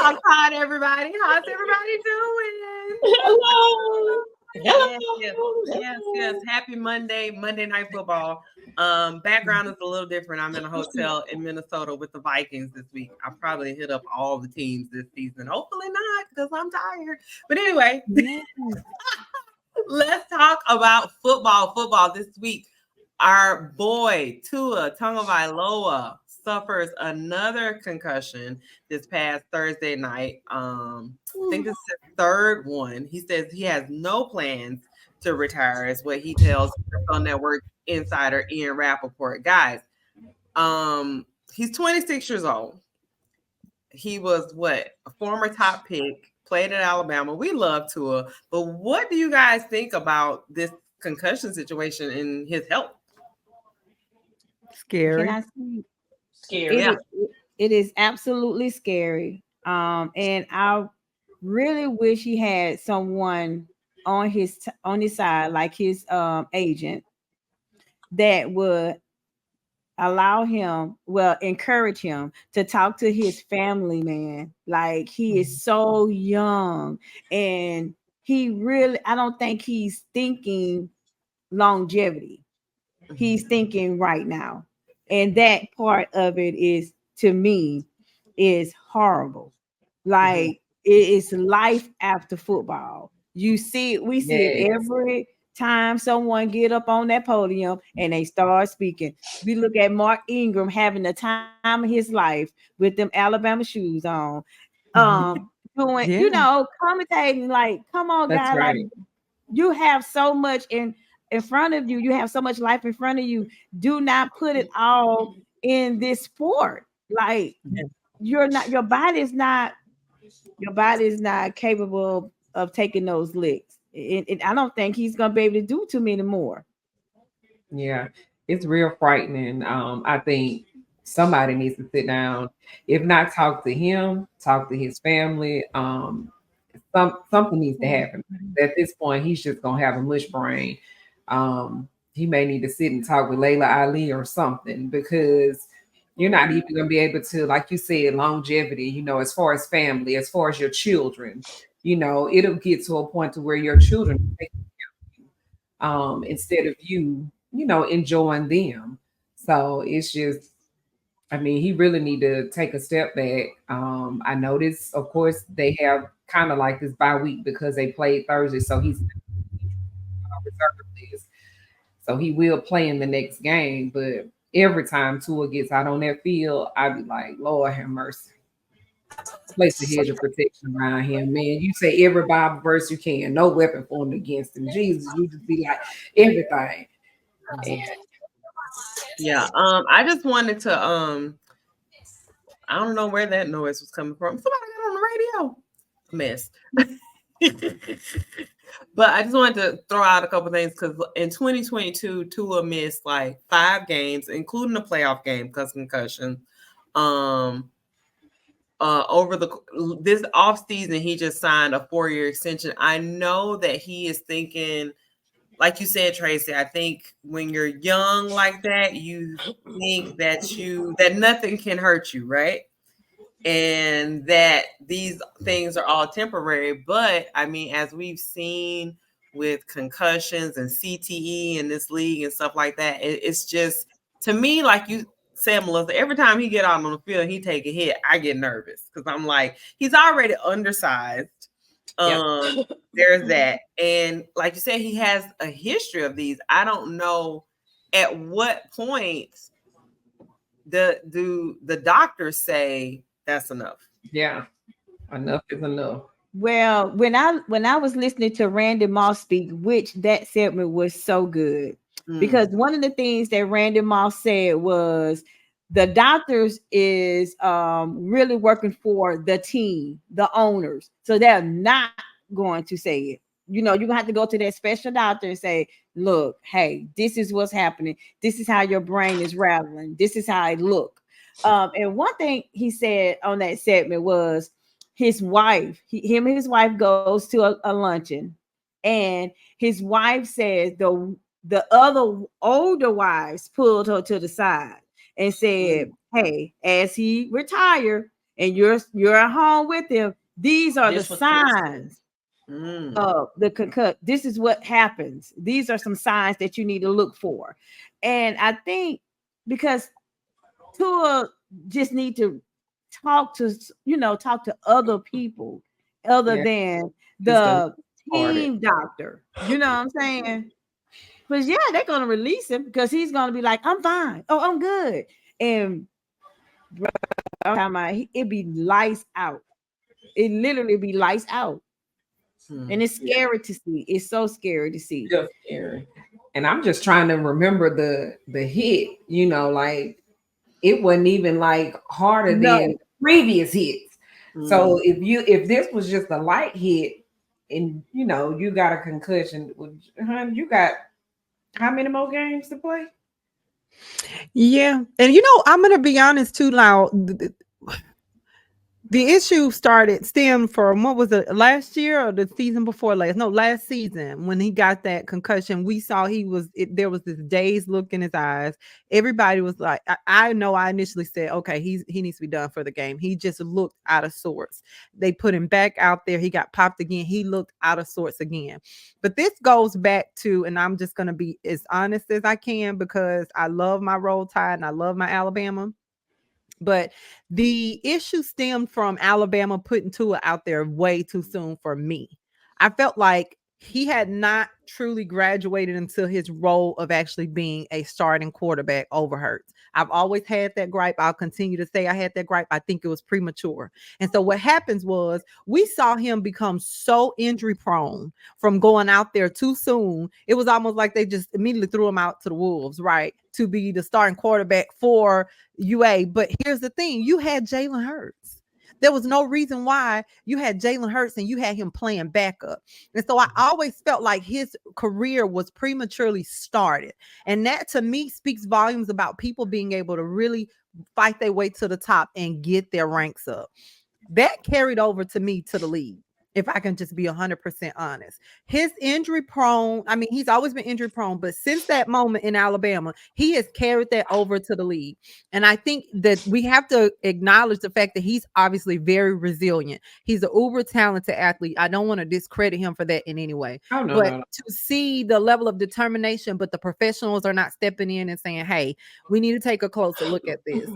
Talk pod, everybody. How's everybody doing? Hello. Yes, yes, Hello. yes, yes. Happy Monday, Monday Night Football. Background is a little different. I'm in a hotel in Minnesota with the Vikings this week. I probably hit up all the teams this season. Hopefully not, because I'm tired. But anyway, let's talk about football. Football this week. Our boy Tua Tagovailoa suffers another concussion this past Thursday night. I think this is his third one. He says he has no plans to retire, is what he tells NFL Network insider Ian Rappaport. Guys, he's 26 years old. He was a former top pick, played at Alabama. We love Tua, but what do you guys think about this concussion situation and his health? Scary. Can I see? Scary. It is absolutely scary. And I really wish he had someone on his side, like his agent, that would encourage him to talk to his family, man. Like, he is so young, and I don't think he's thinking longevity. He's thinking right now. And that part of it is, to me, is horrible. Like, it is life after football. We see it every time someone get up on that podium and they start speaking. We look at Mark Ingram having the time of his life with them Alabama shoes on. Doing, commentating, like, come on, guy. Like, you have so much in front of you. You have so much life in front of you. Do not put it all in this sport. Like, your body is not capable of taking those licks. I don't think he's gonna be able to do too many more. Yeah, it's real frightening. I think somebody needs to sit down. If not talk to him, talk to his family. Something needs to happen. At this point, he's just gonna have a mush brain. He may need to sit and talk with Layla Ali or something, because you're not even gonna be able to, like you said, longevity. As far as family, as far as your children, it'll get to a point to where your children are taking care of you, instead of you, enjoying them. So it's just, I mean, he really need to take a step back. I noticed, of course, they have kind of like this bye week because they played Thursday, so he's reserve list. So he will play in the next game. But every time Tua gets out on that field, I be like, Lord have mercy. Place a hedge of protection around him, man. You say every Bible verse you can, no weapon formed against him. Jesus, you just be like everything. Yeah. I just wanted to I don't know where that noise was coming from. Somebody got on the radio. Mess. But I just wanted to throw out a couple things, because in 2022, Tua missed like 5 games, including the playoff game because concussion. Over this off season, he just signed a 4-year extension. I know that he is thinking, like you said, Tracy, I think when you're young like that, you think that nothing can hurt you, right? And that these things are all temporary. But I mean, as we've seen with concussions and CTE in this league and stuff like that, it's just, to me, like you said, Melissa, every time he get out on the field, he take a hit, I get nervous, because I'm like, he's already undersized. There's that. And like you said, he has a history of these. I don't know at what point do the doctors say that's enough. Yeah, enough is enough. Well, when I was listening to Randy Moss speak, which that segment was so good, because one of the things that Randy Moss said was the doctors is really working for the team, the owners, so they're not going to say it. You're gonna have to go to that special doctor and say, look, hey, this is what's happening. This is how your brain is rattling. This is how it look. And one thing he said on that segment was his wife, him and his wife goes to a luncheon, and his wife says the other older wives pulled her to the side and said, hey, as he retired, and you're at home with him, these are the signs of the concuss. This is what happens. These are some signs that you need to look for. And I think because Tua just need to talk to other people other than the team doctor. You know what I'm saying? But yeah, they're gonna release him because he's gonna be like, I'm fine. Oh, I'm good. And it be lights out. It literally be lights out. And it's scary to see. It's so scary to see. Just scary. And I'm just trying to remember the hit, like it wasn't even like harder than previous hits. So if this was just a light hit and you got a concussion, you got how many more games to play? Yeah. And I'm gonna be honest too, Loud. The issue stemmed from, what was it, last year or the season before last? No, last season when he got that concussion. We saw there was this dazed look in his eyes. Everybody was like, I know I initially said, okay, he needs to be done for the game. He just looked out of sorts. They put him back out there. He got popped again. He looked out of sorts again. But this goes back to, and I'm just going to be as honest as I can because I love my Roll Tide and I love my Alabama. But the issue stemmed from Alabama putting Tua out there way too soon for me. I felt like he had not truly graduated until his role of actually being a starting quarterback over Hurts. I've always had that gripe. I'll continue to say I had that gripe. I think it was premature. And so what happens was we saw him become so injury prone from going out there too soon. It was almost like they just immediately threw him out to the wolves, right? To be the starting quarterback for UA. But here's the thing. You had Jalen Hurts. There was no reason why you had Jalen Hurts and you had him playing backup. And so I always felt like his career was prematurely started. And that to me speaks volumes about people being able to really fight their way to the top and get their ranks up. That carried over to me to the league. If I can just be 100% honest, his injury prone, I mean, he's always been injury prone, but since that moment in Alabama, he has carried that over to the league. And I think that we have to acknowledge the fact that he's obviously very resilient. He's an uber talented athlete. I don't want to discredit him for that in any way. To see the level of determination, but the professionals are not stepping in and saying, hey, we need to take a closer look at this.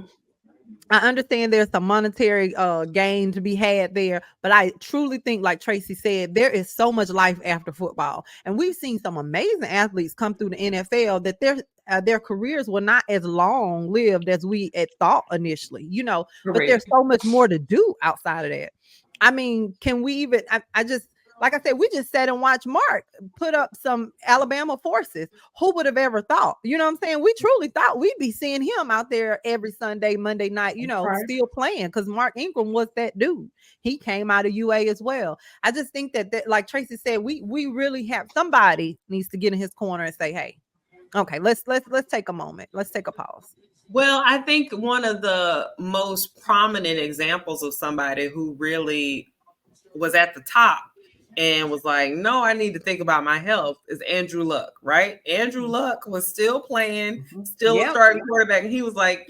I understand there's some monetary gain to be had there, but I truly think, like Tracy said, there is so much life after football. And we've seen some amazing athletes come through the NFL that their careers were not as long lived as we had thought initially, but there's so much more to do outside of that. I mean, can we even, I just, like I said, we just sat and watched Mark put up some Alabama forces. Who would have ever thought? You know what I'm saying? We truly thought we'd be seeing him out there every Sunday, Monday night, still playing, because Mark Ingram was that dude. He came out of UA as well. I just think that like Tracy said, we really have, somebody needs to get in his corner and say, hey, okay, let's take a moment. Let's take a pause. Well, I think one of the most prominent examples of somebody who really was at the top and was like, no, I need to think about my health is Andrew Luck, right? Andrew Luck was still playing, still a starting quarterback. And he was like,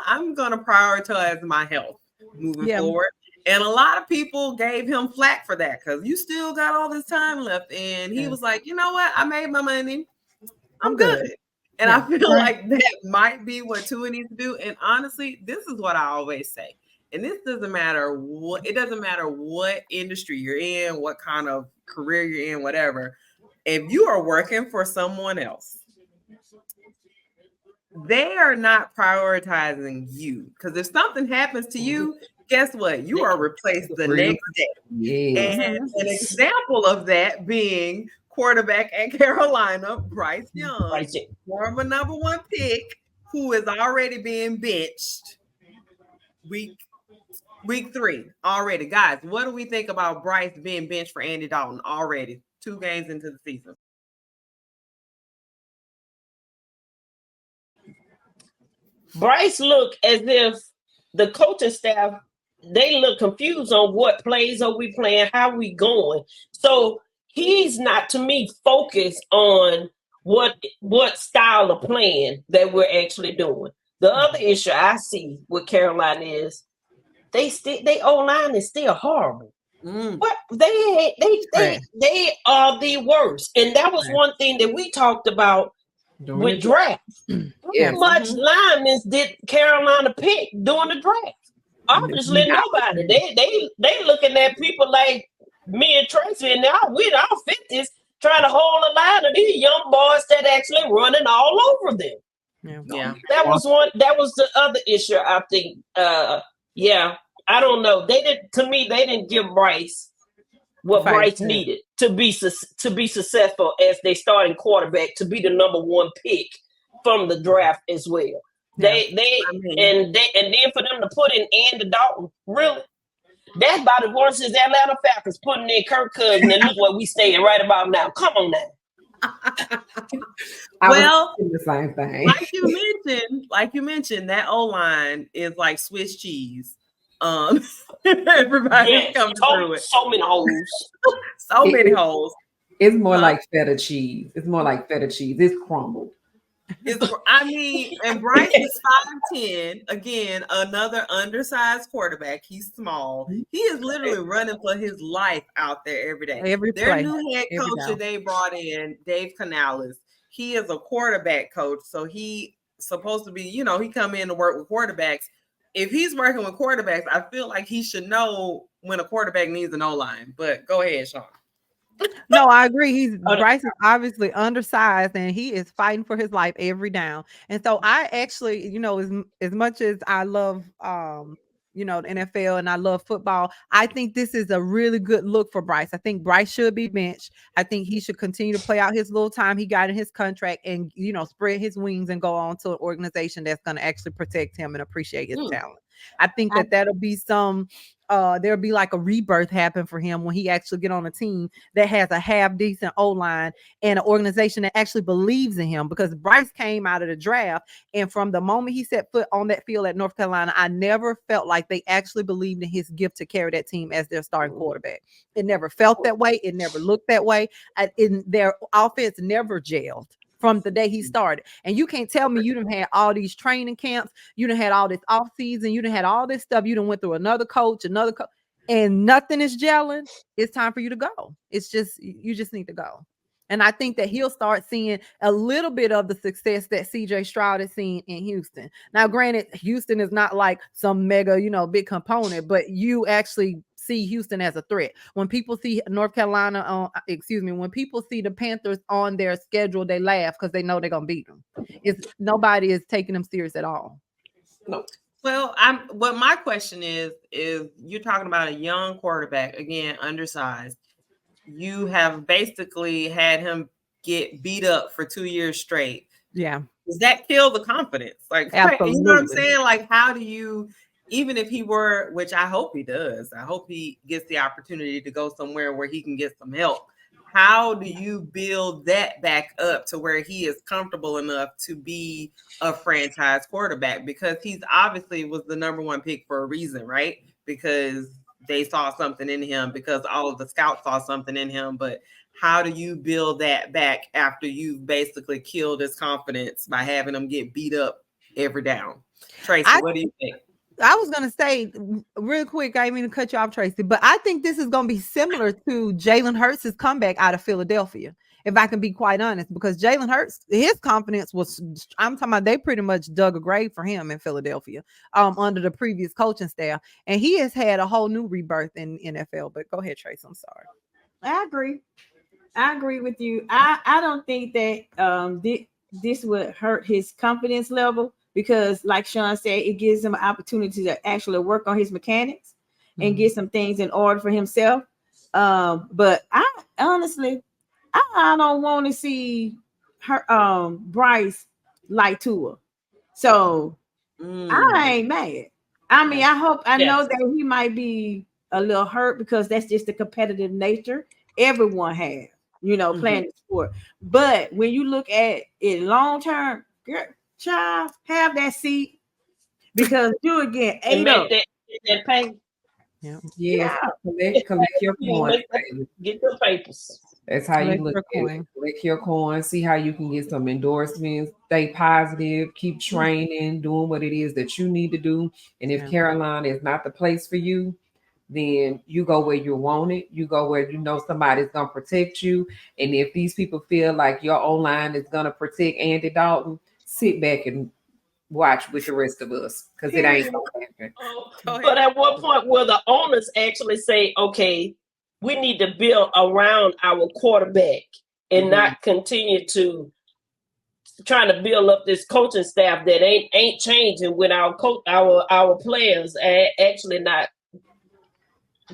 I'm going to prioritize my health moving forward. And a lot of people gave him flack for that because you still got all this time left. And he was like, you know what? I made my money. I'm good. And I feel like that might be what Tua needs to do. And honestly, this is what I always say. And this doesn't matter what industry you're in, what kind of career you're in, whatever. If you are working for someone else, they are not prioritizing you. Because if something happens to you, guess what? You are replaced the next day. Yes. And an example of that being quarterback at Carolina, Bryce Young, former number 1 pick, who is already being benched week 3 already. Guys, what do we think about Bryce being benched for Andy Dalton already 2 games into the season? Bryce looked as if the coaching staff, they look confused on what plays are we playing, how we going. So he's not, to me, focused on what style of playing that we're actually doing. The other issue I see with Carolina is they O-line is still horrible. But they are the worst. And that was one thing that we talked about with drafts. How much linemen did Carolina pick during the draft? Obviously nobody. They looking at people like me and Tracy, and now we're in our 50s trying to hold a line of these young boys that actually running all over them. Yeah. That was the other issue, I think. I don't know. They didn't give Bryce what Bryce needed to be successful as they starting quarterback, to be the number one pick from the draft as well. And then for them to put in Andy Dalton, really, that's about as worse as Atlanta Falcons putting in Kirk Cousins, and look where we staying right about now. Come on now. Well, the same thing. like you mentioned, that O-line is like Swiss cheese. Everybody's coming through it. So many holes. Many holes. It's more like feta cheese. It's crumbled. And Bryce is 5'10". Again, another undersized quarterback. He's small. He is literally running for his life out there every day. Their new head coach that they brought in, Dave Canales, he is a quarterback coach. So he supposed to be, he come in to work with quarterbacks. If he's working with quarterbacks, I feel like he should know when a quarterback needs an O-line. But go ahead, Sean. No, I agree. Bryce is obviously undersized, and he is fighting for his life every down. And so I actually, as much as I love, the NFL and I love football, I think this is a really good look for Bryce. I think Bryce should be benched. I think he should continue to play out his little time he got in his contract and, spread his wings and go on to an organization that's going to actually protect him and appreciate his talent. I think that'll be there'll be like a rebirth happen for him when he actually get on a team that has a half decent O-line and an organization that actually believes in him, because Bryce came out of the draft, and from the moment he set foot on that field at North Carolina, I never felt like they actually believed in his gift to carry that team as their starting quarterback. It never felt that way. It never looked that way. Their offense never gelled from the day he started. And you can't tell me you done had all these training camps, you done had all this off season, you done had all this stuff, you done went through another coach, and nothing is gelling. It's time for you to go. You just need to go. And I think that he'll start seeing a little bit of the success that CJ Stroud has seen in Houston. Now, granted, Houston is not like some mega, big component, but you actually see Houston as a threat. When people see when people see the Panthers on their schedule, they laugh because they know they're gonna beat them. Nobody is taking them serious at all. No. Well, what my question is you're talking about a young quarterback, again, undersized. You have basically had him get beat up for 2 years straight. Yeah. Does that kill the confidence? Like, absolutely. You know what I'm saying? Like, how do you, even if he were, which I hope he does, I hope he gets the opportunity to go somewhere where he can get some help. How do you build that back up to where he is comfortable enough to be a franchise quarterback? Because he's obviously was the number one pick for a reason, right? Because they saw something in him, because all of the scouts saw something in him. But how do you build that back after you've basically killed his confidence by having him get beat up every down? Tracy, what do you think? I was going to say real quick, I didn't mean to cut you off, Tracy, but I think this is going to be similar to Jalen Hurts' comeback out of Philadelphia, if I can be quite honest, because Jalen Hurts, his confidence was, I'm talking about, they pretty much dug a grave for him in Philadelphia under the previous coaching staff, and he has had a whole new rebirth in NFL. But go ahead, Tracy, I'm sorry. I agree with you. I don't think that this would hurt his confidence level, because like Sean said, it gives him an opportunity to actually work on his mechanics and get some things in order for himself. But I honestly, I don't want to see Bryce like Tua. So I ain't mad. I mean, I know that he might be a little hurt, because that's just the competitive nature everyone has, playing the sport. But when you look at it long term, child, have that seat, because you again ate up that pay. Yeah. Collect your points. Get your papers. That's how you Collect look your at it. coin. Collect your coin, see how you can get some endorsements, stay positive, keep training, doing what it is that you need to do. And if Yeah. Carolina is not the place for you, then you go where you want it. You go where you know somebody's gonna protect you. And if these people feel like your O-line is gonna protect Andy Dalton, sit back and watch with the rest of us because it ain't gonna happen. Go But ahead. at what point will the owners actually say, okay, we need to build around our quarterback and not continue to trying to build up this coaching staff that ain't changing with our players actually not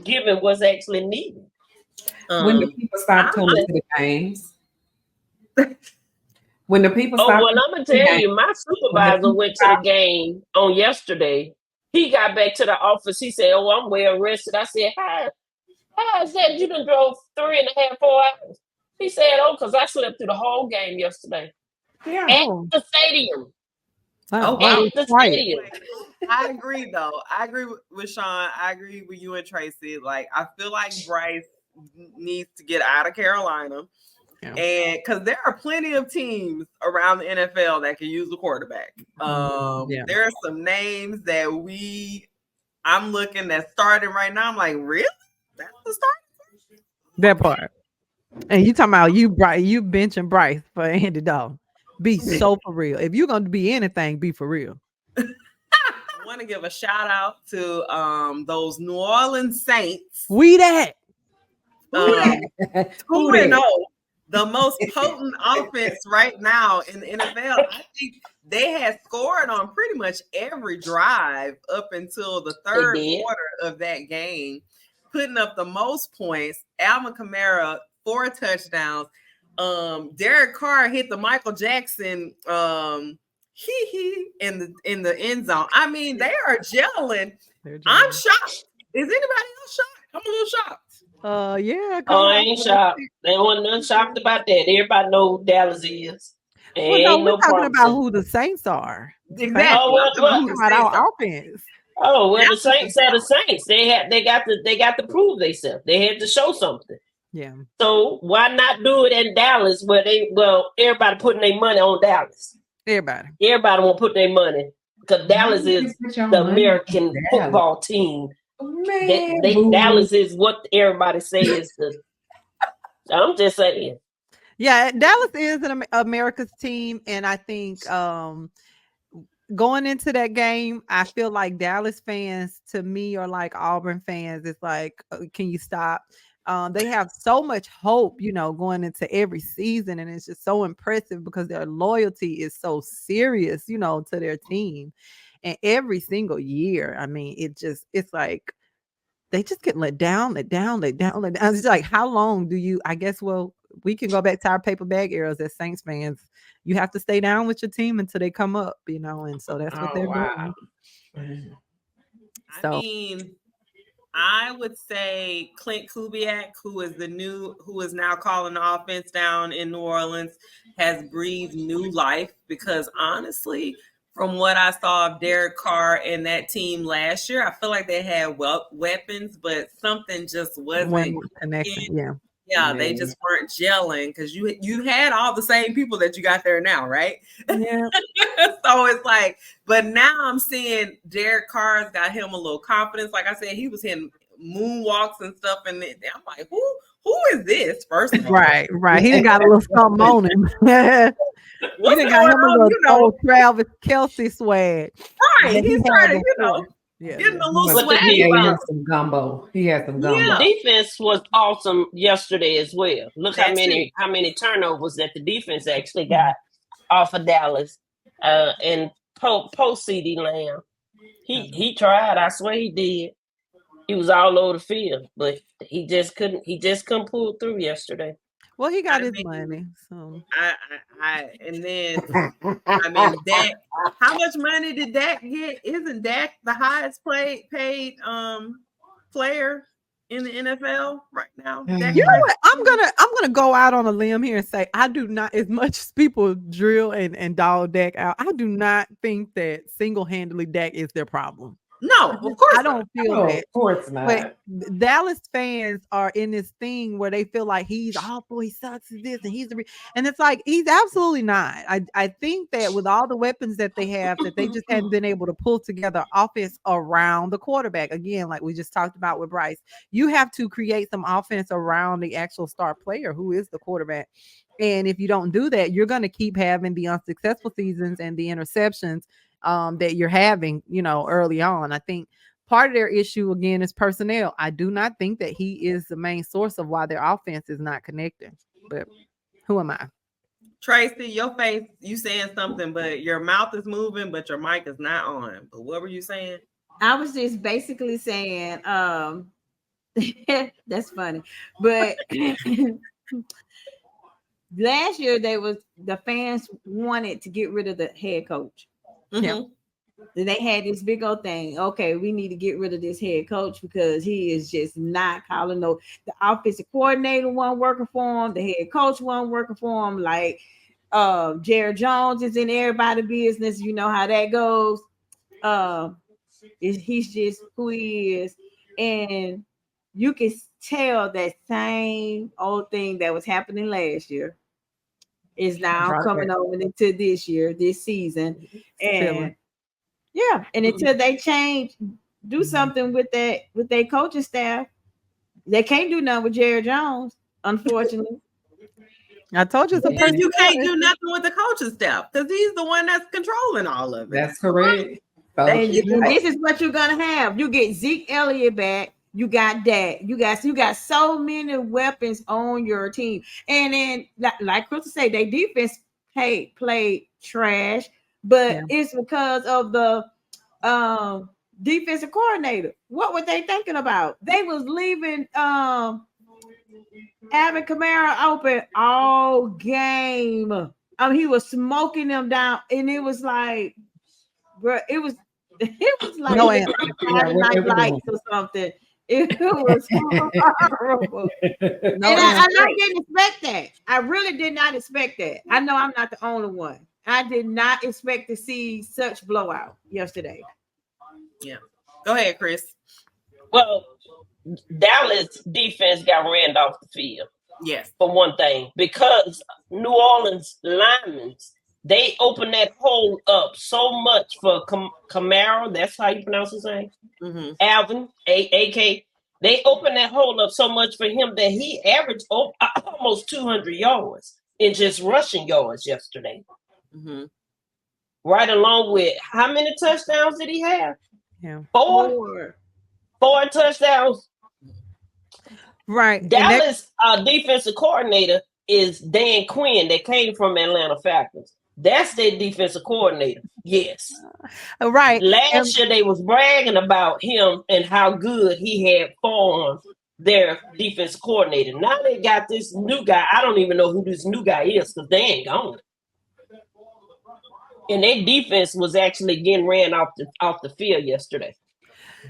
giving what's actually needed. When the people stop coming to the games, when the people stop. Well, I'm gonna tell you, my supervisor went to the game on yesterday. He got back to the office. He said, "Oh, I'm well rested." I said, "How is that? You done drove 3.5, 4 hours." He said, "Oh, because I slept through the whole game yesterday Yeah. at the stadium." Wow. At the stadium. I agree, though. I agree with Sean. I agree with you and Tracy. Like, I feel like Bryce needs to get out of Carolina. Yeah. And because there are plenty of teams around the NFL that can use a quarterback. There are some names that I'm looking at starting right now. I'm like, really? That's the start? That part. And you talking about you benching Bryce for Andy Dalton. Be so for real. If you're gonna be anything, be for real. I want to give a shout out to those New Orleans Saints. We that. 2-0. The most potent offense right now in the NFL. I think they had scored on pretty much every drive up until the third quarter of that game, putting up the most points. Alvin Kamara, 4 touchdowns. Derek Carr hit the Michael Jackson in the end zone. I mean, they are gelling. I'm shocked. Is anybody else shocked? I'm a little shocked. Yeah. I ain't shocked. They wasn't none shocked about that. Everybody know who Dallas is. Well, no, we're talking about who the Saints are. Exactly. About our offense. Oh, well, the Saints are the Saints. They got to prove themselves. They had to show something. Yeah. So why not do it in Dallas where everybody putting their money on Dallas? Everybody won't put their money because Dallas is the American football team. Dallas is what everybody says. I'm just saying. Yeah, Dallas is an America's team, and I think going into that game, I feel like Dallas fans to me are like Auburn fans. It's like, can you stop? They have so much hope, going into every season, and it's just so impressive because their loyalty is so serious, to their team. And every single year, I mean, it's like they just get let down. It's like, how long do you, I guess, we can go back to our paper bag eras as Saints fans. You have to stay down with your team until they come up, and so that's what they're doing. I mean, I would say Clint Kubiak, who is now calling the offense down in New Orleans, has breathed new life because honestly, from what I saw of Derek Carr and that team last year, I feel like they had weapons, but something just wasn't connecting. Yeah, they just weren't gelling because you had all the same people that you got there now, right? Yeah. So it's like, but now I'm seeing Derek Carr's got him a little confidence. Like I said, he was hitting moonwalks and stuff, and I'm like, who is this? First of all, right. He done got a little something on him. He done got him a little old Travis Kelce swag. Right, he's trying to, getting a little swag. He had some gumbo. Yeah. The defense was awesome yesterday as well. Look how many turnovers that the defense actually got off of Dallas. And post CeeDee Lamb. He tried. I swear he did. He was all over the field, but he just couldn't pull through yesterday. Well, he got his money. So and then I mean, Dak, how much money did Dak get? Isn't Dak the highest paid player in the NFL right now? You know what? I'm gonna go out on a limb here and say I do not, as much as people drill and dog Dak out, I do not think that single-handedly Dak is their problem. No, of course I don't feel Oh, that. of course not. But Dallas fans are in this thing where they feel like he's awful, he sucks at this, and and it's like he's absolutely not. I think that with all the weapons that they have, that they just hadn't been able to pull together offense around the quarterback. Again, like we just talked about with Bryce, you have to create some offense around the actual star player who is the quarterback. And if you don't do that, you're going to keep having the unsuccessful seasons and the interceptions that you're having, early on. I think part of their issue again is personnel. I do not think that he is the main source of why their offense is not connecting. But who am I? Tracy, your face, you saying something, but your mouth is moving, but your mic is not on. But what were you saying? I was just basically saying, that's funny. But last year the fans wanted to get rid of the head coach. Mm-hmm. Yeah. Then they had this big old thing. Okay, we need to get rid of this head coach because he is just not calling the offensive coordinator wasn't working for him, the head coach wasn't working for him. Like Jared Jones is in everybody's business. You know how that goes. He's just who he is. And you can tell that same old thing that was happening last year is now coming over into this season. And yeah, and until they change, do something with their coaching staff, they can't do nothing with Jared Jones, unfortunately. I told you, and you can't do nothing with the coaching staff because he's the one that's controlling all of it. That's correct. And this is what you're gonna have. You get Zeke Elliott back. You got that. You got so many weapons on your team. And then, like Crystal said, they defense played trash, but it's because of the defensive coordinator. What were they thinking about? They was leaving Alvin Kamara open all game. He was smoking them down, and it was like, bro, it was like no Friday Night Lights or something. It was horrible. And I didn't expect that. I really did not expect that. I know I'm not the only one. I did not expect to see such blowout yesterday. Yeah. Go ahead, Chris. Well, Dallas defense got ran off the field. Yes. For one thing, because New Orleans linemen, they opened that hole up so much for Kamara. That's how you pronounce his name. Mm-hmm. Alvin, AK. They opened that hole up so much for him that he averaged almost 200 yards in just rushing yards yesterday. Mm-hmm. Right along with how many touchdowns did he have? Yeah. Four touchdowns. Right. Dallas defensive coordinator is Dan Quinn that came from Atlanta Falcons. That's their defensive coordinator. Yes. Right. Last year they was bragging about him and how good he had formed their defensive coordinator. Now they got this new guy. I don't even know who this new guy is because they ain't gone. And their defense was actually getting ran off the field yesterday.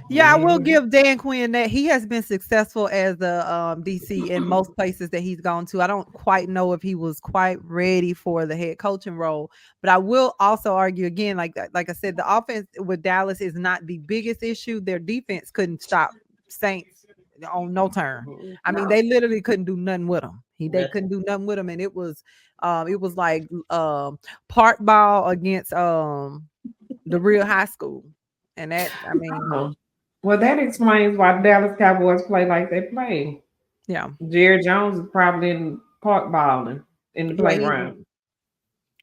Yeah, I will give Dan Quinn that he has been successful as the DC in most places that he's gone to. I don't quite know if he was quite ready for the head coaching role, but I will also argue again, like I said, the offense with Dallas is not the biggest issue. Their defense couldn't stop Saints on no turn. I mean, they literally couldn't do nothing with them. They couldn't do nothing with them, and it was like park ball against the real high school, and that I mean. Well, that explains why the Dallas Cowboys play like they play. Yeah. Jared Jones is probably in park balling in the playground.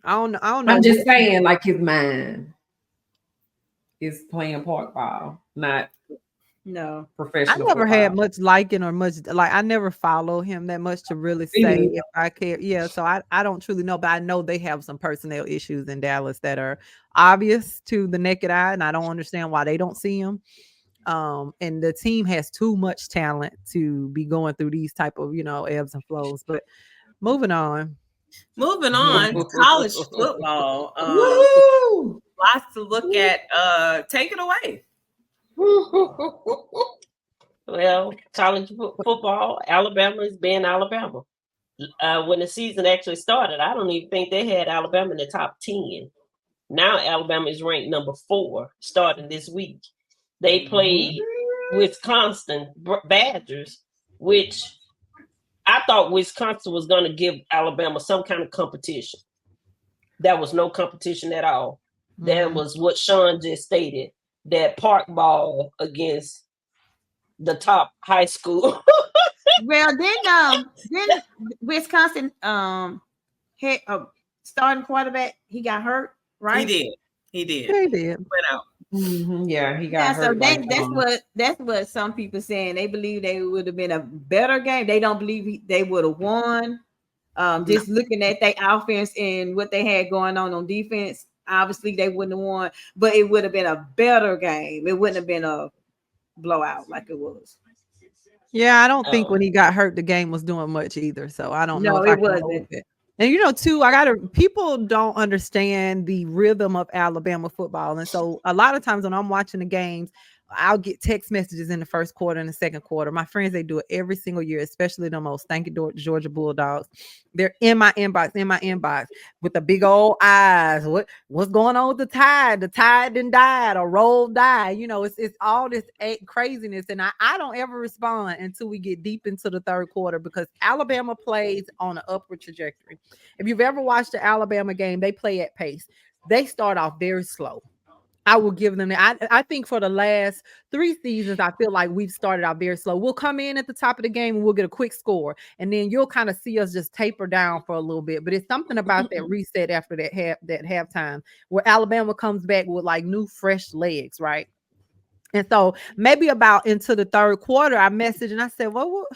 I don't know. I'm just saying, like his mind is playing park ball, not professional. I never had much liking or much I never follow him that much to really say if I care. Yeah, so I don't truly know, but I know they have some personnel issues in Dallas that are obvious to the naked eye, and I don't understand why they don't see them. And the team has too much talent to be going through these type of ebbs and flows. But moving on college football. Lots to look at. Take it away. Well, college football, Alabama is being Alabama. When the season actually started, I don't even think they had Alabama in the top 10. Now Alabama is ranked number 4 starting this week. they played Wisconsin Badgers, which I thought Wisconsin was going to give Alabama some kind of competition. There was no competition at all. That was what Sean just stated, that park ball against the top high school. Well, then Wisconsin had a starting quarterback. He got hurt, right? He did. Went out. Yeah, he got hurt. So that's what some people saying. They believe they would have been a better game. They don't believe they would have won. Just looking at their offense and what they had going on defense, obviously they wouldn't have won, but it would have been a better game. It wouldn't have been a blowout like it was. Yeah, I don't think when he got hurt, the game was doing much either. So I don't know. No, it wasn't. And too, people don't understand the rhythm of Alabama football. And so a lot of times when I'm watching the games, I'll get text messages in the first quarter and the second quarter. My friends, they do it every single year, especially the most stanky Georgia Bulldogs. They're in my inbox with the big old eyes. What's going on with the Tide? The Tide didn't die or Roll died. It's all this craziness. And I don't ever respond until we get deep into the third quarter, because Alabama plays on an upward trajectory. If you've ever watched the Alabama game, they play at pace. They start off very slow. I will give them that. I think for the last 3 seasons, I feel like we've started out very slow. We'll come in at the top of the game and we'll get a quick score, and then you'll kind of see us just taper down for a little bit. But it's something about that reset after that halftime, where Alabama comes back with like new fresh legs, right? And so maybe about into the third quarter, I messaged and I said, well,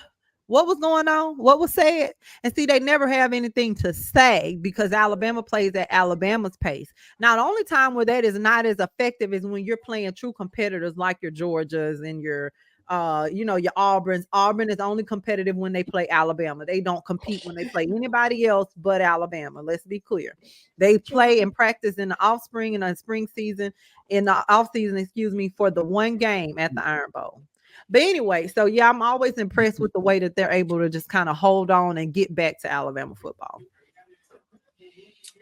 what was going on? What was said? And see, they never have anything to say because Alabama plays at Alabama's pace. Now, the only time where that is not as effective is when you're playing true competitors like your Georgias and your Auburns. Auburn is only competitive when they play Alabama. They don't compete when they play anybody else but Alabama. Let's be clear. They play and practice in the offspring and the spring season, in the off season, for the one game at the Iron Bowl. But anyway, so yeah, I'm always impressed with the way that they're able to just kind of hold on and get back to Alabama football.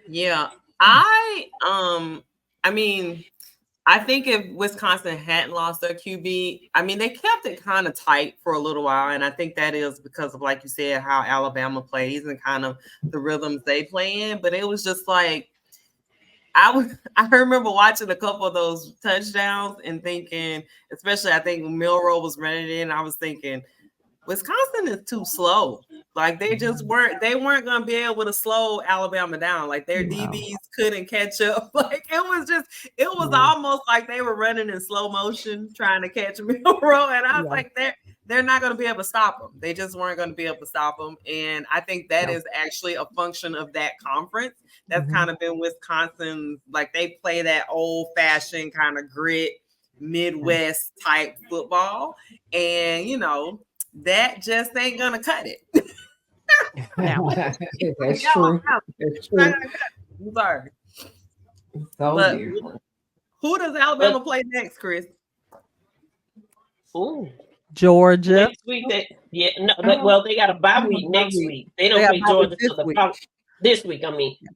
Yeah, I think if Wisconsin hadn't lost their QB, they kept it kind of tight for a little while. And I think that is because of, like you said, how Alabama plays and kind of the rhythms they play in. But it was just like, I remember watching a couple of those touchdowns and thinking, especially I think when Milroe was running in, I was thinking, Wisconsin is too slow. Like they weren't going to be able to slow Alabama down. Like their DBs couldn't catch up. Like it was almost like they were running in slow motion trying to catch Milroe. And I was like, they're not going to be able to stop them. They just weren't going to be able to stop them. And I think that is actually a function of that conference. That's kind of been Wisconsin. Like they play that old fashioned kind of grit Midwest type football. And, that just ain't gonna cut it. That's true. That's true. I'm sorry. So who does Alabama play next, Chris? Ooh, Georgia. Next week, they got a bye week next week. They don't play Georgia this week.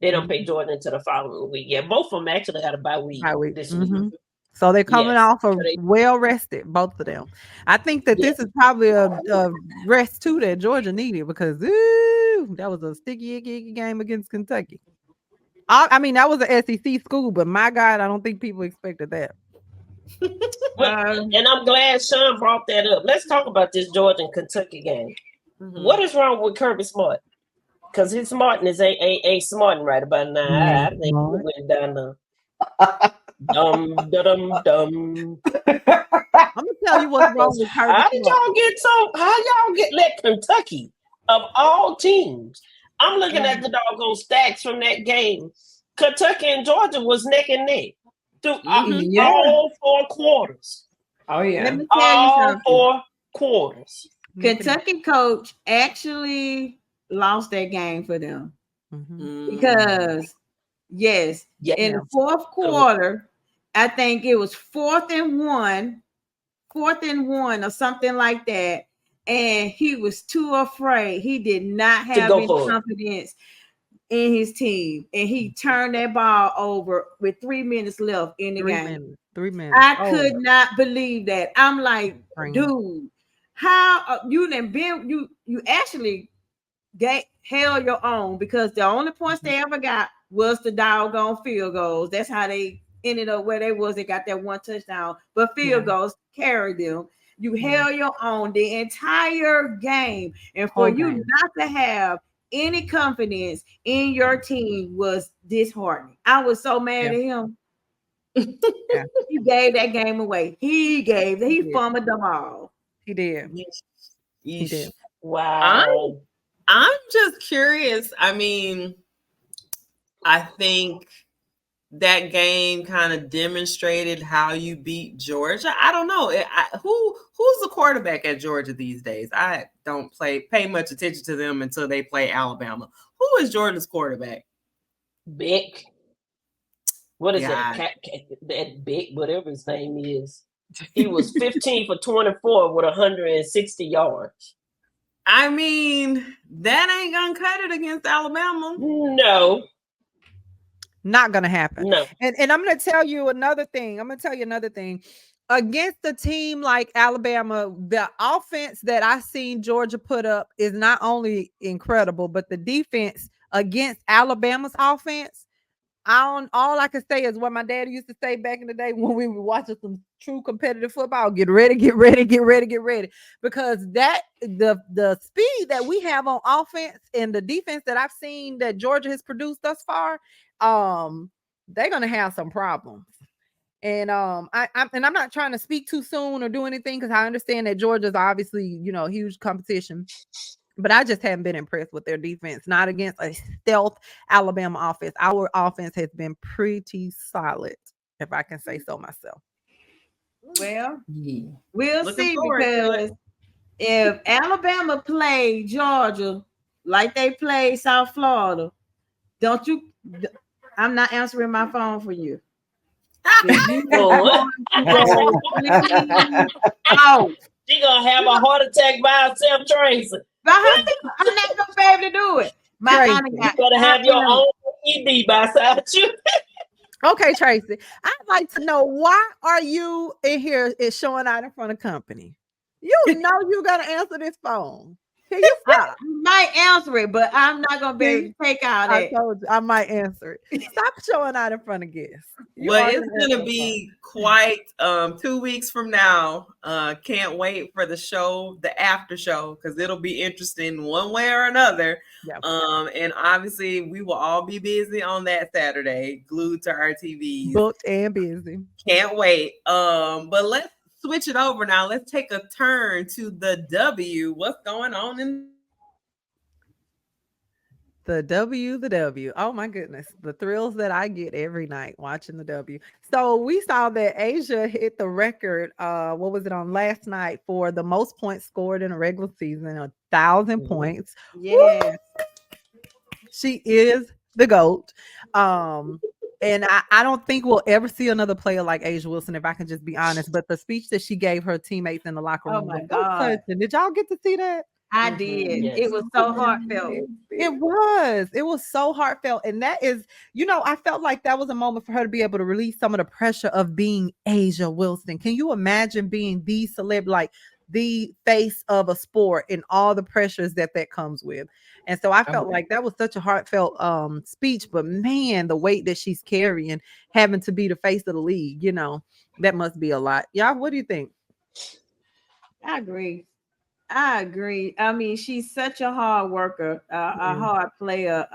They don't play Georgia until the following week. Yeah, both of them actually got a bye week this week. So they're coming off of well rested, both of them. I think that this is probably a rest too that Georgia needed, because that was a sticky icky game against Kentucky. That was an SEC school, but my God, I don't think people expected that. And I'm glad Sean brought that up. Let's talk about this Georgia and Kentucky game. What is wrong with Kirby Smart? Because his smartness ain't smarting right about now. I think he went down the dum. I'm gonna tell you what's wrong with Kirby. How y'all get let Kentucky of all teams? I'm looking at the doggone stacks from that game. Kentucky and Georgia was neck and neck through all 4 quarters. Oh yeah, let me tell you something. 4 quarters. Kentucky coach actually lost that game for them because in the fourth quarter, I think it was 4th and 1 or something like that. And he was too afraid. He did not have any confidence in his team. And he turned that ball over with 3 minutes left in the game. 3 minutes. I could not believe that. I'm like, Scream. dude, how you done been you actually held your own, because the only points they ever got was the doggone field goals. That's how they ended up where they was. They got that one touchdown, but field goals carried them. You held your own the entire game, and for you not to have any confidence in your team was disheartening. I was so mad at him. He gave that game away. He fumbled them all. He did. He did. Wow. I'm just curious. I mean, I think that game kind of demonstrated how you beat Georgia. I don't know. Who's the quarterback at Georgia these days? I don't pay much attention to them until they play Alabama. Who is Georgia's quarterback? Beck. What is that? That Beck, whatever his name is. He was 15 for 24 with 160 yards. I mean, that ain't gonna cut it against Alabama. No. Not gonna happen. No. And I'm gonna tell you another thing. Against a team like Alabama, the offense that I seen Georgia put up is not only incredible, but the defense against Alabama's offense. All I can say is what my daddy used to say back in the day when we were watching some true competitive football: get ready. Because that the speed that we have on offense and the defense that I've seen that Georgia has produced thus far, they're gonna have some problems. And I'm not trying to speak too soon or do anything, because I understand that Georgia's obviously, huge competition. But I just haven't been impressed with their defense, not against a stealth Alabama offense. Our offense has been pretty solid, if I can say so myself. Well, we'll see, because if Alabama play Georgia like they played South Florida, I'm not answering my phone for you. She gonna have a heart attack by herself, Tracy. I'm not gonna be able to do it. You gotta have your own ED beside you. Okay, Tracy, I'd like to know, why are you in here showing out in front of company? You know you gotta answer this phone. Can you stop? I might answer it, but I'm not gonna be able to take out I told you I might answer it. Stop showing out in front of guests. Well, it's gonna be quite 2 weeks from now. Can't wait for the show, the after show, because it'll be interesting one way or another. Yep. And obviously we will all be busy on that Saturday, glued to our TVs. Booked and busy. Can't wait. But let's switch it over now. Let's take a turn to the W. What's going on in the W? Oh my goodness, the thrills that I get every night watching the W. So we saw that Asia hit the record. What was it on last night for the most points scored in a regular season? 1,000 points. Yeah, she is the GOAT. And I don't think we'll ever see another player like Asia Wilson, if I can just be honest. But the speech that she gave her teammates in the locker room, oh my God, did y'all get to see that? I did. Yes. It was so heartfelt. It was so heartfelt. And that is, I felt like that was a moment for her to be able to release some of the pressure of being Asia Wilson. Can you imagine being the celeb, like the face of a sport, and all the pressures that comes with? And so I felt like that was such a heartfelt speech, but man, the weight that she's carrying, having to be the face of the league, that must be a lot. Y'all, what do you think? I agree. I mean, she's such a hard worker, a hard player.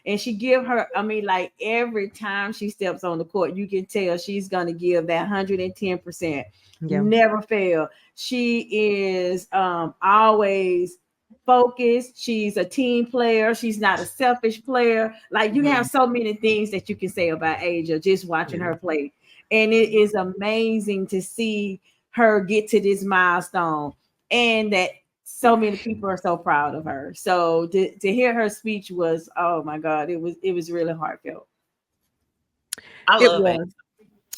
And she give her, like every time she steps on the court, you can tell she's going to give that 110%. Never fail. She is always focused. She's a team player. She's not a selfish player. Like, you have so many things that you can say about Asia just watching her play. And it is amazing to see her get to this milestone, and that so many people are so proud of her. So to hear her speech was, oh my God, it was really heartfelt. I love it.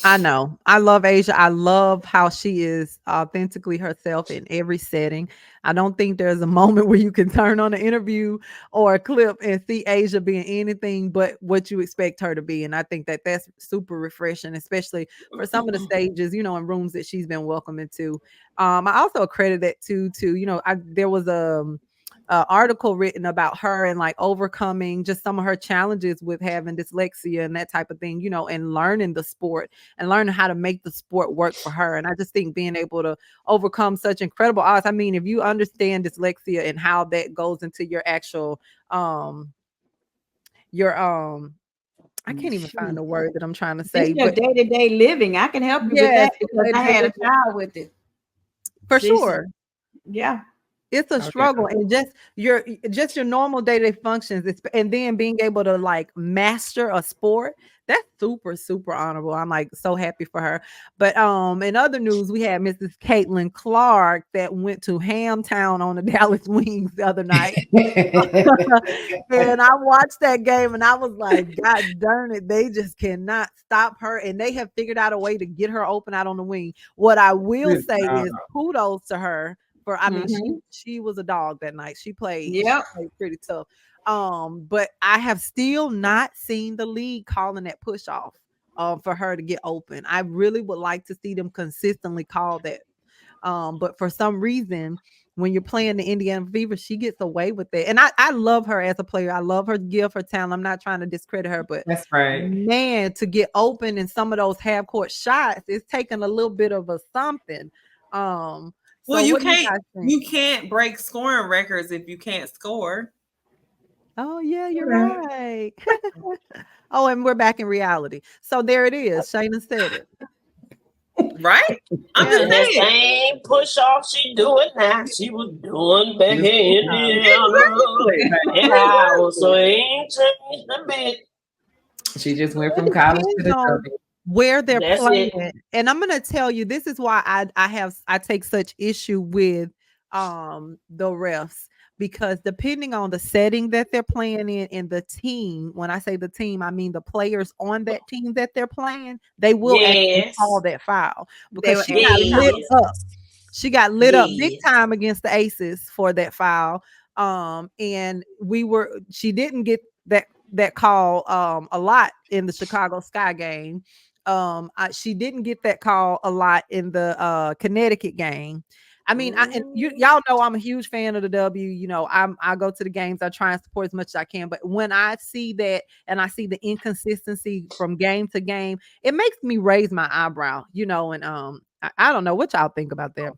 I know. I love Asia. I love how she is authentically herself in every setting. I don't think there's a moment where you can turn on an interview or a clip and see Asia being anything but what you expect her to be. And I think that that's super refreshing, especially for some of the stages, and rooms that she's been welcomed into. I also credit that to there was a article written about her and like overcoming just some of her challenges with having dyslexia and that type of thing, and learning the sport and learning how to make the sport work for her. And I just think being able to overcome such incredible odds. I mean, if you understand dyslexia and how that goes into your actual your I can't even find the word that I'm trying to say, It's your but day-to-day living. I can help you with yes, that because I had a child with it. for This- sure. Yeah. It's a struggle, and just your normal day-to-day functions, and then being able to like master a sport, that's super, super honorable. I'm like so happy for her. But in other news, we had Mrs. Caitlin Clark that went to Hamtown on the Dallas Wings the other night. And I watched that game and I was like, God darn it, they just cannot stop her. And they have figured out a way to get her open out on the wing. What I will Good say job. is kudos to her for, I mean, Mhm. she was a dog that night. She played Yep. pretty tough. But I have still not seen the league calling that push off for her to get open. I really would like to see them consistently call that. But for some reason, when you're playing the Indiana Fever, she gets away with it. And I love her as a player. I love her gift, her talent. I'm not trying to discredit her, but That's right. man, to get open in some of those half court shots, it's taking a little bit of a something. Well, So you what do you can't guys think? you can't break scoring records if you can't score. Oh, yeah, you're right. Oh, and we're back in reality. So there it is. Shayna said it. Right? I'm Yeah. just And that saying. same push off she doing now, she was doing back in Indiana. And I also ain't changed a bit. She just went It from college to depends the on W. where they're That's playing. it. And I'm gonna tell you, this is why I take such issue with the refs, because depending on the setting that they're playing in and the team, when I say the team, I mean the players on that team that they're playing, they will actually Yes. call that foul They because were she got actually lit Yes. up. She got lit up big Yes. time against the Aces for that foul. And she didn't get that call a lot in the Chicago Sky game. She didn't get that call a lot in the Connecticut game. I mean, y'all know I'm a huge fan of the W. I go to the games. I try and support as much as I can. But when I see that and I see the inconsistency from game to game, it makes me raise my eyebrow. And I don't know what y'all think about that.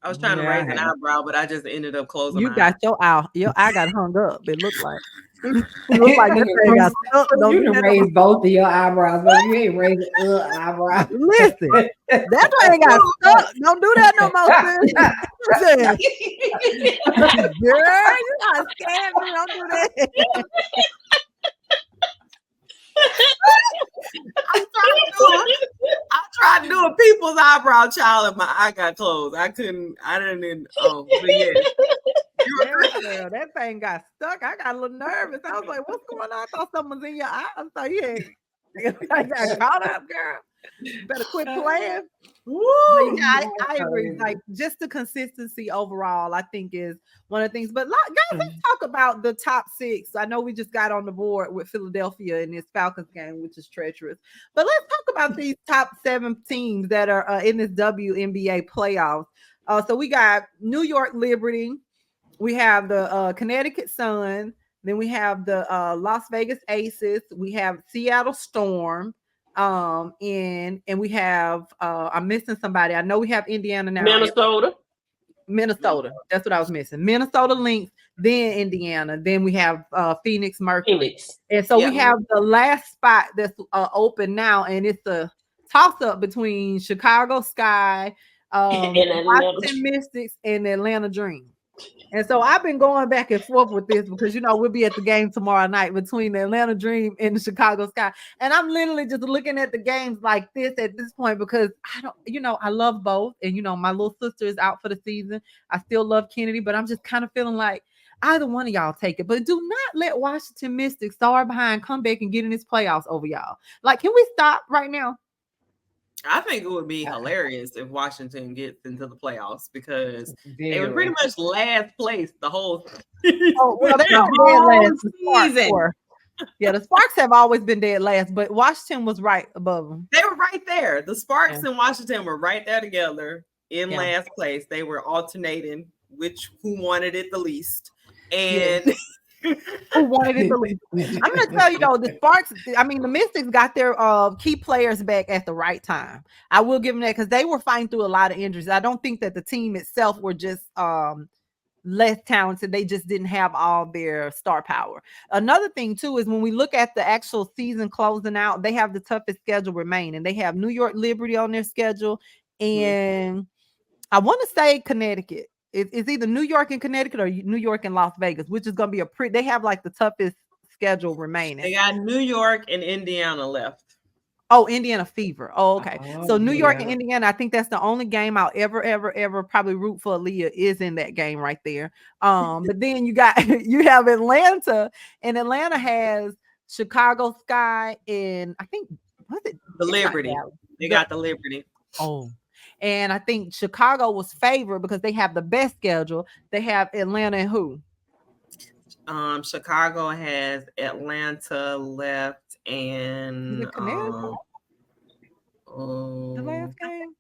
I was trying to Yeah, I raise an have. eyebrow, but I just ended up closing You my got eyes. your eye got hung up. It looked like. It looked like that thing got stuck. Don't You do done that no raised both of your eyebrows, but you ain't raising eyebrow. Listen, that thing got stuck. Don't do that no more, sis. Listen, girl, you got scared me. Don't do that. I tried to do a people's eyebrow child and my eye got closed. I couldn't, I didn't, but yeah. Yes, girl, that thing got stuck. I got a little nervous. I was like, what's going on? I thought someone was in your eye. I thought I got caught up, girl. You better quit playing. Woo! But yeah, I agree. Like just the consistency overall, I think is one of the things. But guys, let's talk about the top six. I know we just got on the board with Philadelphia in this Falcons game, which is treacherous. But let's talk about these top 7 teams that are in this WNBA playoffs. So we got New York Liberty, we have the Connecticut Sun, then we have the Las Vegas Aces, we have Seattle Storm. And we have I'm missing somebody. I know we have Indiana now. Minnesota. That's what I was missing. Minnesota Lynx, then Indiana, then we have Phoenix Mercury. And so we have the last spot that's open now, and it's a toss-up between Chicago Sky, Washington Mystics, and Atlanta Dream. And so I've been going back and forth with this because we'll be at the game tomorrow night between the Atlanta Dream and the Chicago Sky. And I'm literally just looking at the games like this at this point because I love both. And my little sister is out for the season. I still love Kennedy, but I'm just kind of feeling like either one of y'all take it. But do not let Washington Mystics star behind come back and get in this playoffs over y'all. Like, can we stop right now? I think it would be hilarious if Washington gets into the playoffs because they were Very. pretty much last place the whole Oh, well, they've The been dead whole last. The Sparks season. were. Yeah, the Sparks have always been dead last, but Washington was right above them. They were right there. The Sparks and Washington were right there together in Yeah. last place. They were alternating who wanted it the least. And Who wanted it the least? I'm going to tell you though, the Sparks, I mean, the Mystics got their key players back at the right time. I will give them that because they were fighting through a lot of injuries. I don't think that the team itself were just less talented. They just didn't have all their star power. Another thing too is when we look at the actual season closing out, they have the toughest schedule remaining. They have New York Liberty on their schedule, and I want to say Connecticut. It's either New York and Connecticut or New York and Las Vegas, which is going to be they have like the toughest schedule remaining. They got New York and Indiana left. Oh, Indiana Fever. Oh, okay. So New York and Indiana, I think that's the only game I'll ever probably root for. Aaliyah is in that game right there. But then you have Atlanta, and Atlanta has Chicago Sky, and I think what's it? The Liberty. They got the Liberty. Oh. And I think Chicago was favored because they have the best schedule. They have Atlanta and who? Chicago has Atlanta left and the last game.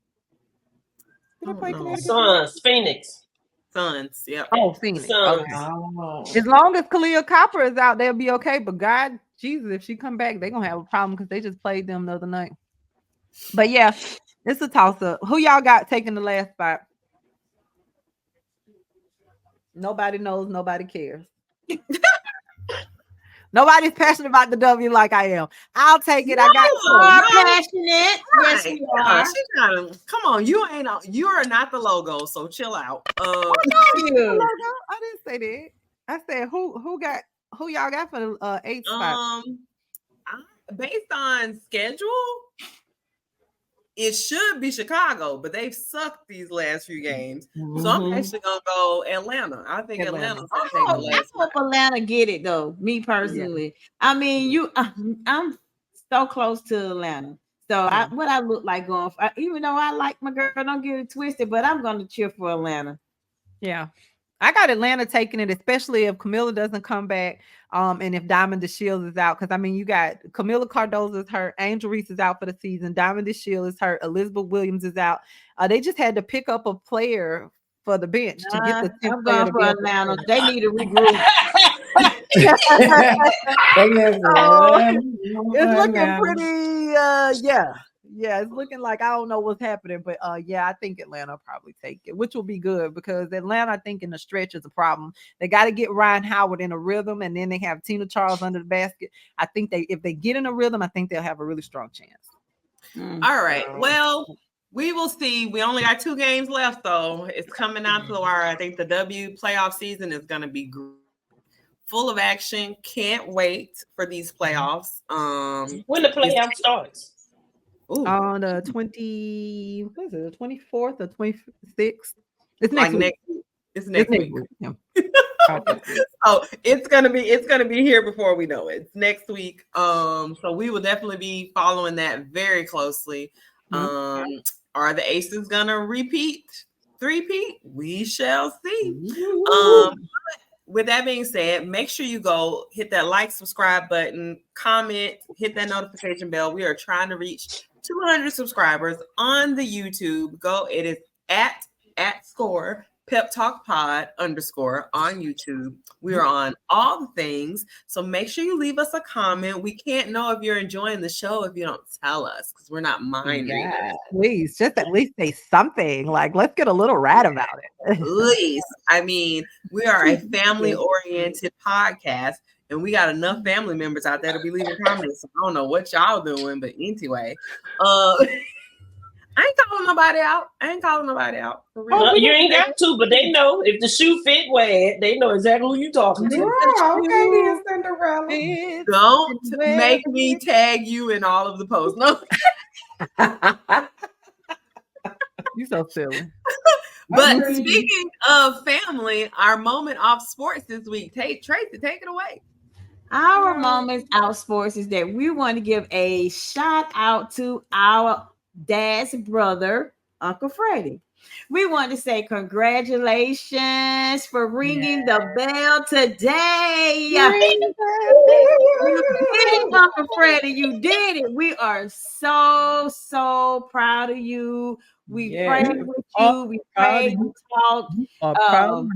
Did I play Connecticut? Suns, Phoenix. Suns, yeah. Oh, Phoenix. Suns. Okay. Oh. As long as Khalil Copper is out, they'll be okay. But God, Jesus, if she come back, they're gonna have a problem because they just played them the other night. But yeah, it's a toss-up. Who y'all got taking the last spot? Nobody knows, nobody cares. Nobody's passionate about the W like I am. I'll take it. I got passionate. Yes, we are. Come on, you are not the logo, so chill out. I didn't say that. I said who y'all got for the 8th spot? Based on schedule, it should be Chicago, but they've sucked these last few games. So I'm actually gonna go Atlanta. I think Atlanta's gonna take the last. I hope Atlanta get it though. Me personally, I mean, I'm so close to Atlanta. So what I look like going for, even though I like my girl, don't get it twisted, but I'm gonna cheer for Atlanta. Yeah. I got Atlanta taking it, especially if Camilla doesn't come back, and if Diamond DeShields is out. Because I mean, you got Camilla Cardozo is hurt, Angel Reese is out for the season, Diamond DeShields is hurt, Elizabeth Williams is out. They just had to pick up a player for the bench to get the 10th player to be Atlanta. They need to regroup. It's looking pretty, yeah, it's looking like I don't know what's happening, but I think Atlanta will probably take it, which will be good because Atlanta, I think, in the stretch is a problem. They got to get Ryan Howard in a rhythm, and then they have Tina Charles under the basket. I think if they get in a rhythm, I think they'll have a really strong chance. All right. Well, we will see. We only got 2 games left, though. It's coming out to the wire. I think the W playoff season is going to be full of action. Can't wait for these playoffs. When the playoff starts. On the 24th or 26th? It's next week. It's next week. Yeah. Oh, it's gonna be here before we know it. It's next week. So we will definitely be following that very closely. Are the Aces gonna three-peat? We shall see. With that being said, make sure you go hit that like, subscribe button, comment, hit that notification bell. We are trying to reach 200 subscribers on the YouTube. It is at score Pep Talk Pod _ on YouTube. We are on all the things. So make sure you leave us a comment. We can't know if you're enjoying the show if you don't tell us because we're not mind readers. Please, just at least say something. Like, let's get a little rad about it. Please. I mean, we are a family-oriented podcast. And we got enough family members out there to be leaving comments. So I don't know what y'all doing, but anyway, I ain't calling nobody out. For real. No, you ain't got to, but they know if the shoe fit, wear it. They know exactly who you talking to. Okay, Cinderella. Don't make me tag you in all of the posts. No. You so silly. But speaking of family, our moment off sports this week. Tracy, take it away. Our moments out sports is that we want to give a shout out to our Dad's brother, Uncle Freddie. We want to say congratulations for ringing the bell today. Ring that You did it, Uncle Freddie. You did it. We are so proud of you. We Yes. prayed with Oh, you. We proud of prayed. We you. talked. You are proud of Um, me.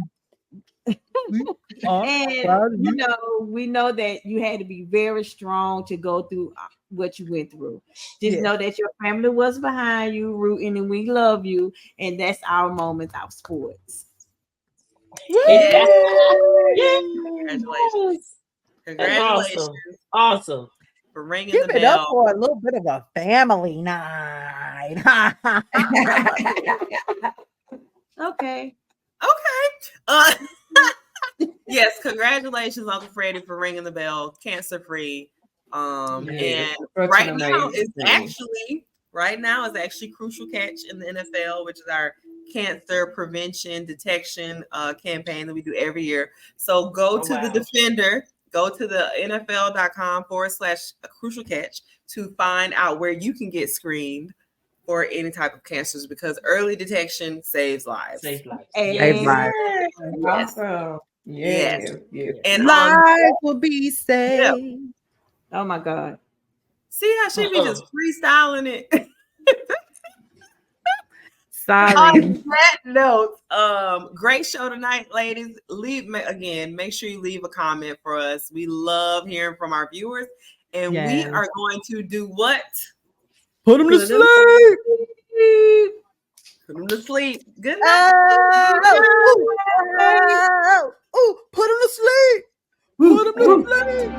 We are and proud of you you. know, we know that you had to be very strong to go through what you went through. Just Yes. know that your family was behind you, rooting, and we love you. And that's our moment of sports. Yeah. Congratulations. That's Congratulations awesome. for ringing Give the it up bell. for a little bit of a family night. Okay. Okay. Yes, congratulations, Uncle Freddie, for ringing the bell, cancer free. Yes, And such right an now amazing is thing. actually Crucial Catch in the NFL, which is our cancer prevention detection campaign that we do every year. So go to the Defender, go to the NFL.com/Crucial Catch to find out where you can get screened for any type of cancers, because early detection saves lives. Save lives. And Yes. Awesome. Yes. Yes. And Life will be saved. oh my God. see how she be just freestyling it. Sorry. On that note, great show tonight, ladies. Make sure you leave a comment for us. We love hearing from our viewers, and we Yes. are going to do what? Put them to Put 'em sleep. Put them to sleep. Good night. Oh, put them to sleep. Put them to sleep.